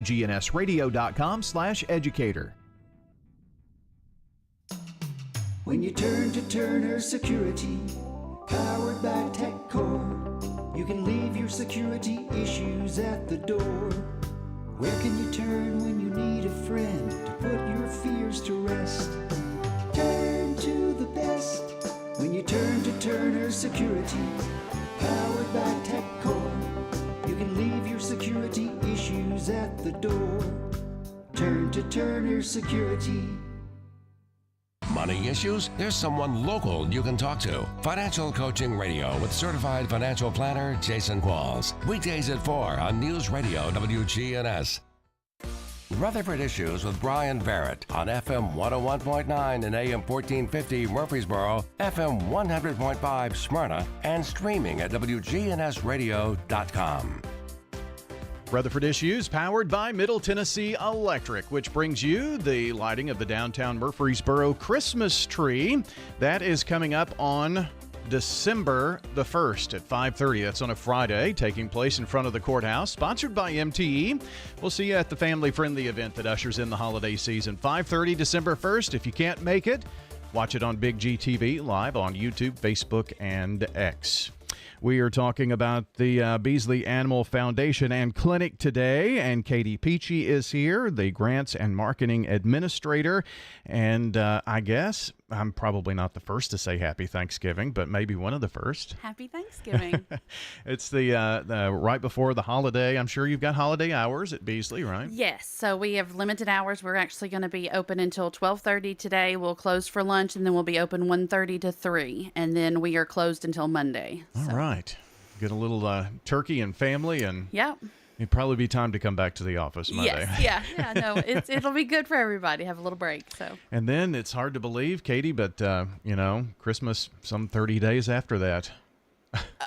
GNSradio.com/educator. When you turn to Turner Security, powered by TechCore, you can leave your security issues at the door. Where can you turn when you need a friend to put your fears to rest? Turn to the best when you turn to Turner Security, powered by TechCore. You can leave your security issues at the door. Turn to Turner Security. Money issues? There's someone local you can talk to. Financial Coaching Radio with certified financial planner Jason Qualls. Weekdays at 4 on News Radio WGNS. Rutherford Issues with Brian Barrett on FM 101.9 and AM 1450 Murfreesboro, FM 100.5 Smyrna, and streaming at WGNSradio.com. Rutherford Issues powered by Middle Tennessee Electric, which brings you the lighting of the downtown Murfreesboro Christmas tree. That is coming up on December the 1st at 5:30. That's on a Friday, taking place in front of the courthouse, sponsored by MTE. We'll see you at the family-friendly event that ushers in the holiday season. 5:30 December 1st. If you can't make it, watch it on Big G TV, live on YouTube, Facebook, and X. We are talking about the Beesley Animal Foundation and Clinic today, and Katie Peachy is here, the Grants and Marketing Administrator. And I guess I'm probably not the first to say Happy Thanksgiving, but maybe one of the first. Happy Thanksgiving. It's the right before the holiday. I'm sure you've got holiday hours at Beesley, right? Yes. So we have limited hours. We're actually going to be open until 12:30 today. We'll close for lunch, and then we'll be open 1:30 to 3. And then we are closed until Monday. All right. Get a little turkey and family, and yep. It'd probably be time to come back to the office Monday. Yes, yeah, no, it'll be good for everybody. Have a little break. So. And then it's hard to believe, Katie, but Christmas some 30 days after that.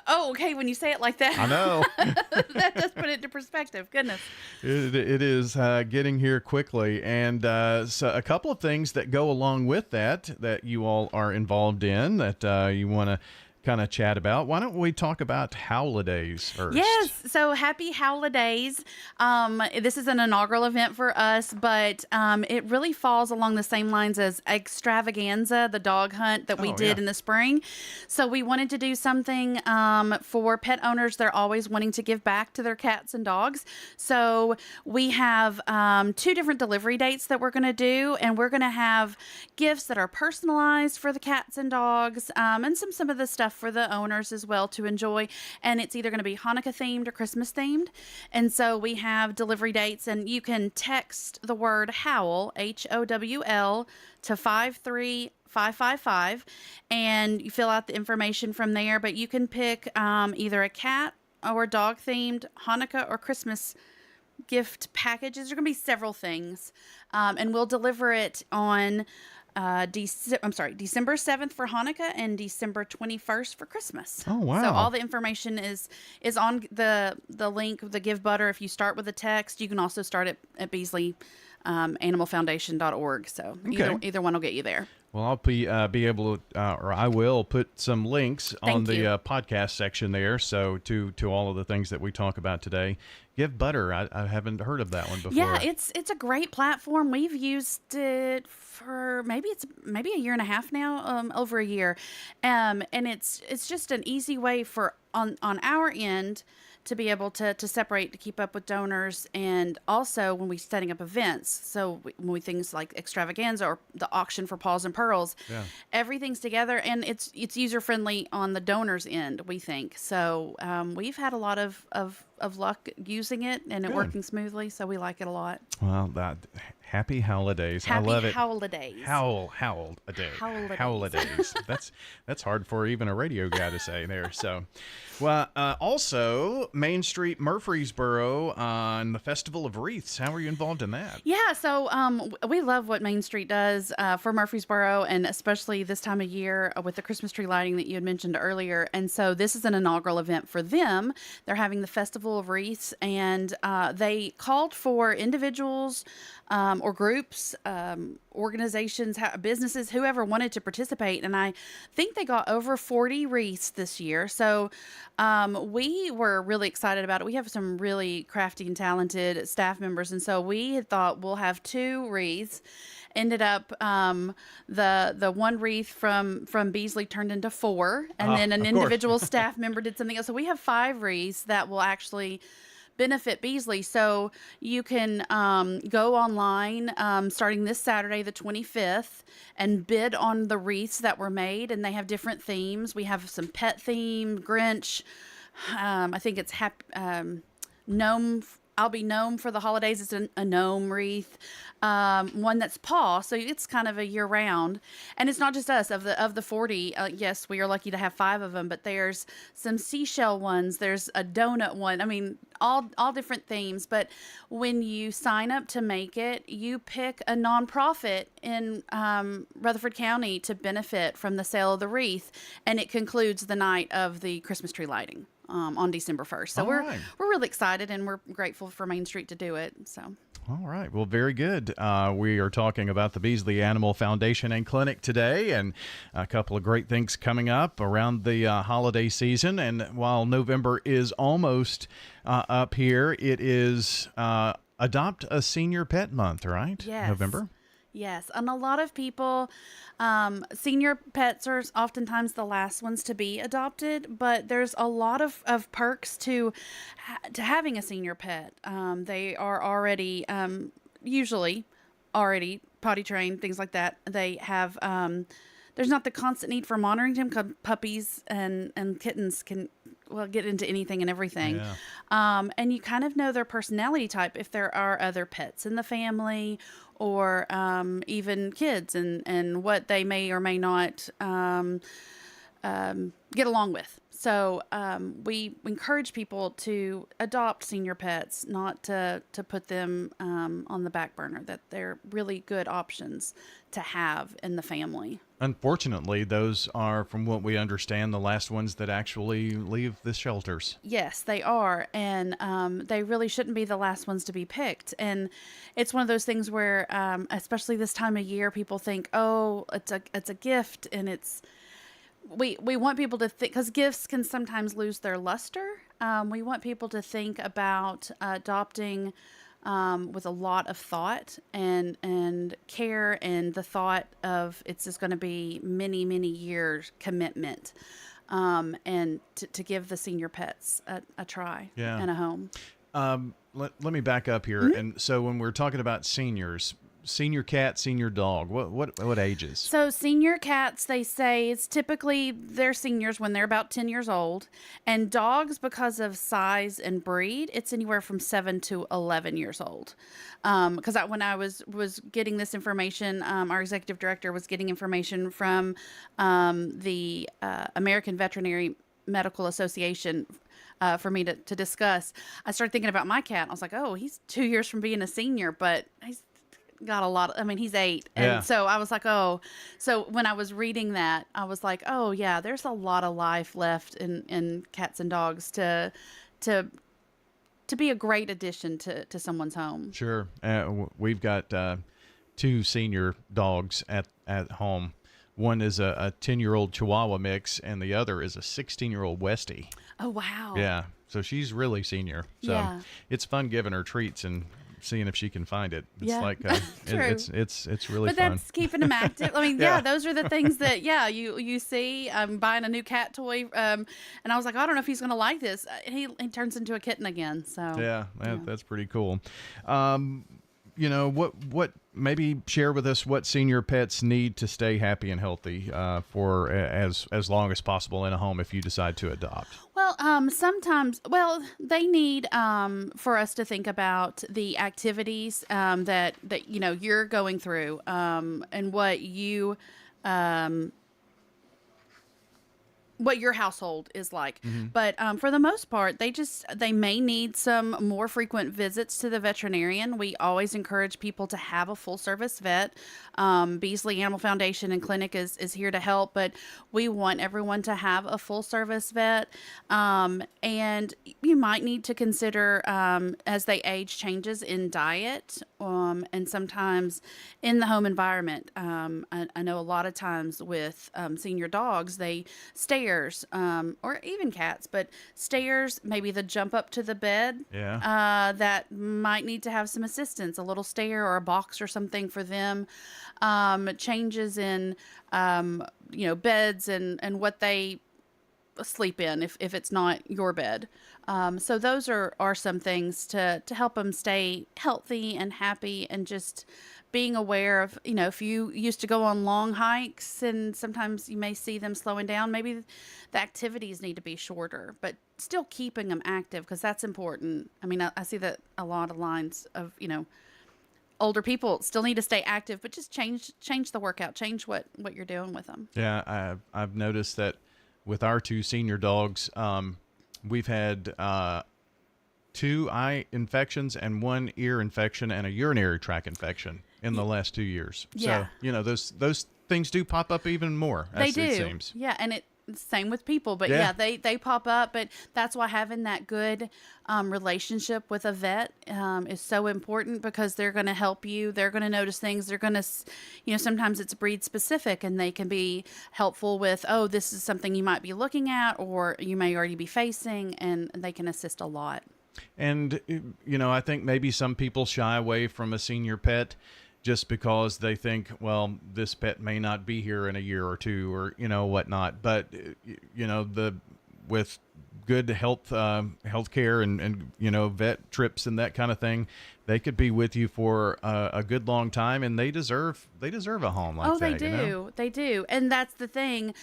Oh, okay. When you say it like that, I know that does put it into perspective. Goodness, it is getting here quickly, and so a couple of things that go along with that you all are involved in that you want to kind of chat about. Why don't we talk about holidays first? Yes. So happy holidays. This is an inaugural event for us, but it really falls along the same lines as Extravaganza, the dog hunt that we did in the spring. So we wanted to do something for pet owners. They're always wanting to give back to their cats and dogs. So we have 2 different delivery dates that we're going to do, and we're going to have gifts that are personalized for the cats and dogs, and some of the stuff for the owners as well to enjoy. And it's either going to be Hanukkah themed or Christmas themed. And so we have delivery dates, and you can text the word HOWL, HOWL, to 53555, and you fill out the information from there. But you can pick either a cat or dog themed Hanukkah or Christmas gift packages. There are going to be several things, and we'll deliver it on December 7th for Hanukkah and December 21st for Christmas. Oh, wow. So all the information is on the link, the Give Butter. If you start with a text, you can also start at Beesley animalfoundation.org. So either one will get you there. Well, I'll be able to, or I will put some links on the podcast section there. So to all of the things that we talk about today. Give Butter. I haven't heard of that one before. Yeah, it's a great platform. We've used it for maybe a year and a half now, over a year, and it's just an easy way for on our end to be able to separate, to keep up with donors, and also when we're setting up events. So when we things like Extravaganza or the auction for Paws and Pearls, everything's together, and it's user friendly on the donors end, we think. So we've had a lot of luck using it, and it working smoothly. So we like it a lot. Well, happy holidays. I love it. Holidays. Holidays. That's hard for even a radio guy to say there. So, well, also Main Street Murfreesboro on the Festival of Wreaths. How are you involved in that? Yeah, so we love what Main Street does for Murfreesboro, and especially this time of year with the Christmas tree lighting that you had mentioned earlier. And so this is an inaugural event for them. They're having the Festival of Wreaths, and they called for individuals or groups, organizations, businesses, whoever wanted to participate. And I think they got over 40 wreaths this year. So we were really excited about it. We have some really crafty and talented staff members. And so we had thought we'll have 2 wreaths. Ended up the one wreath from Beesley turned into 4, and then an individual staff member did something else. So we have 5 wreaths that will actually benefit Beesley. So you can go online starting this Saturday, the 25th, and bid on the wreaths that were made. And they have different themes. We have some pet theme, Grinch. I think it's gnome. I'll be gnome for the holidays. It's a gnome wreath. One that's paw, so it's kind of a year round. And it's not just us. Of the 40, yes, we are lucky to have 5 of them, but there's some seashell ones. There's a donut one. I mean, all different themes. But when you sign up to make it, you pick a nonprofit in Rutherford County to benefit from the sale of the wreath, and it concludes the night of the Christmas tree lighting. On December 1st. So we're really excited, and we're grateful for Main Street to do it. So. All right. Well, very good. We are talking about the Beesley Animal Foundation and Clinic today, and a couple of great things coming up around the holiday season. And while November is almost up here, it is Adopt a Senior Pet Month, right? Yes. November? Yes, and a lot of people, senior pets are oftentimes the last ones to be adopted, but there's a lot of perks to having a senior pet. They are already, usually already potty trained, things like that. They have, there's not the constant need for monitoring them, because puppies and kittens can get into anything and everything. Yeah. And you kind of know their personality type if there are other pets in the family, or even kids, and what they may or may not get along with. So we encourage people to adopt senior pets, not to put them on the back burner, that they're really good options to have in the family. Unfortunately, those are, from what we understand, the last ones that actually leave the shelters. Yes, they are. And they really shouldn't be the last ones to be picked. And it's one of those things where, especially this time of year, people think, oh, it's a gift. And we want people to think, because gifts can sometimes lose their luster. We want people to think about adopting with a lot of thought and care, and the thought of it's just going to be many, many years commitment, and to give the senior pets a try and a home. Let me back up here. Mm-hmm. And so when we're talking about seniors, senior cat, senior dog, what ages? So senior cats, they say it's typically they're seniors when they're about 10 years old, and dogs, because of size and breed, it's anywhere from 7 to 11 years old. Because when I was getting this information, our executive director was getting information from the American Veterinary Medical Association for me to discuss. I started thinking about my cat. I was like, oh, he's 2 years from being a senior, but he's got a lot. He's 8. And so I was like, oh, so when I was reading that, I was like, oh yeah, there's a lot of life left in cats and dogs to be a great addition to someone's home. Sure. We've got 2 senior dogs at home. One is a 10-year-old Chihuahua mix, and the other is a 16-year-old Westie. Oh, wow. Yeah. So she's really senior. So it's fun giving her treats and seeing if she can find it. It's like it's really fun. But that's keeping them active. Those are the things that you see. I'm buying a new cat toy, and I was like, I don't know if he's going to like this. He turns into a kitten again. So that's pretty cool. What maybe share with us what senior pets need to stay happy and healthy for as long as possible in a home if you decide to adopt. Well, sometimes, they need for us to think about the activities that you're going through, and what what your household is like. But for the most part, they may need some more frequent visits to the veterinarian. We always encourage people to have a full service vet. Beesley Animal Foundation and Clinic is here to help, but we want everyone to have a full service vet. And you might need to consider, as they age, changes in diet, and sometimes in the home environment. I know a lot of times with senior dogs, they stare, or even cats, but stairs, maybe the jump up to the bed, that might need to have some assistance, a little stair or a box or something for them. Changes in, beds and what they sleep in if it's not your bed. So those are some things to help them stay healthy and happy, and just being aware of, if you used to go on long hikes and sometimes you may see them slowing down, maybe the activities need to be shorter, but still keeping them active, because that's important. I mean, I see that a lot of lines of, older people still need to stay active, but just change the workout, change what you're doing with them. Yeah, I've noticed that with our 2 senior dogs, we've had 2 eye infections and 1 ear infection and a urinary tract infection in the last 2 years. Yeah. So, those things do pop up even more, as it seems. Yeah, and same with people, but they pop up. But that's why having that good relationship with a vet is so important, because they're going to help you. They're going to notice things. They're going to, sometimes it's breed specific, and they can be helpful with, this is something you might be looking at, or you may already be facing, and they can assist a lot. And, I think maybe some people shy away from a senior pet just because they think, well, this pet may not be here in a year or 2, or, whatnot. But, with good health care and vet trips and that kind of thing, they could be with you for a good long time, and they deserve a home like that. They do. And that's the thing.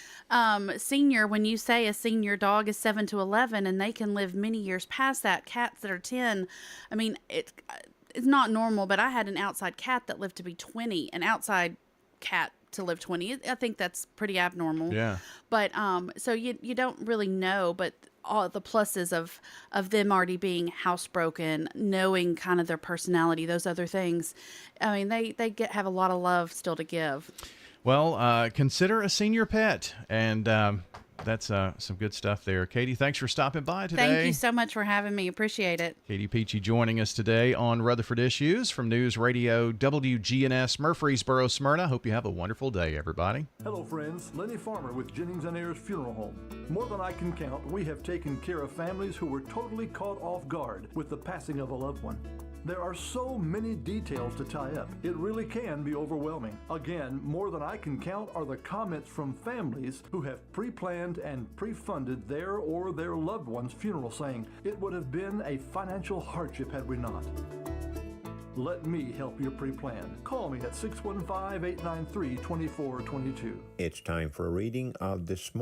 Senior, when you say a senior dog is 7 to 11 and they can live many years past that, cats that are 10, I mean, it's not normal, but I had an outside cat that lived to be 20, an outside cat to live 20. I think that's pretty abnormal. Yeah. But so you don't really know, but all the pluses of them already being housebroken, knowing kind of their personality, those other things. I mean, they have a lot of love still to give. Well, consider a senior pet, and that's some good stuff there. Katie, thanks for stopping by today. Thank you so much for having me. Appreciate it. Katie Peachy joining us today on Rutherford Issues from News Radio WGNS Murfreesboro, Smyrna. Hope you have a wonderful day, everybody. Hello, friends. Lenny Farmer with Jennings & Ayers Funeral Home. More than I can count, we have taken care of families who were totally caught off guard with the passing of a loved one. There are so many details to tie up, it really can be overwhelming. Again, more than I can count are the comments from families who have pre-planned and pre-funded their or their loved one's funeral, saying, "It would have been a financial hardship had we not." Let me help you pre-plan. Call me at 615-893-2422. It's time for a reading of this morning.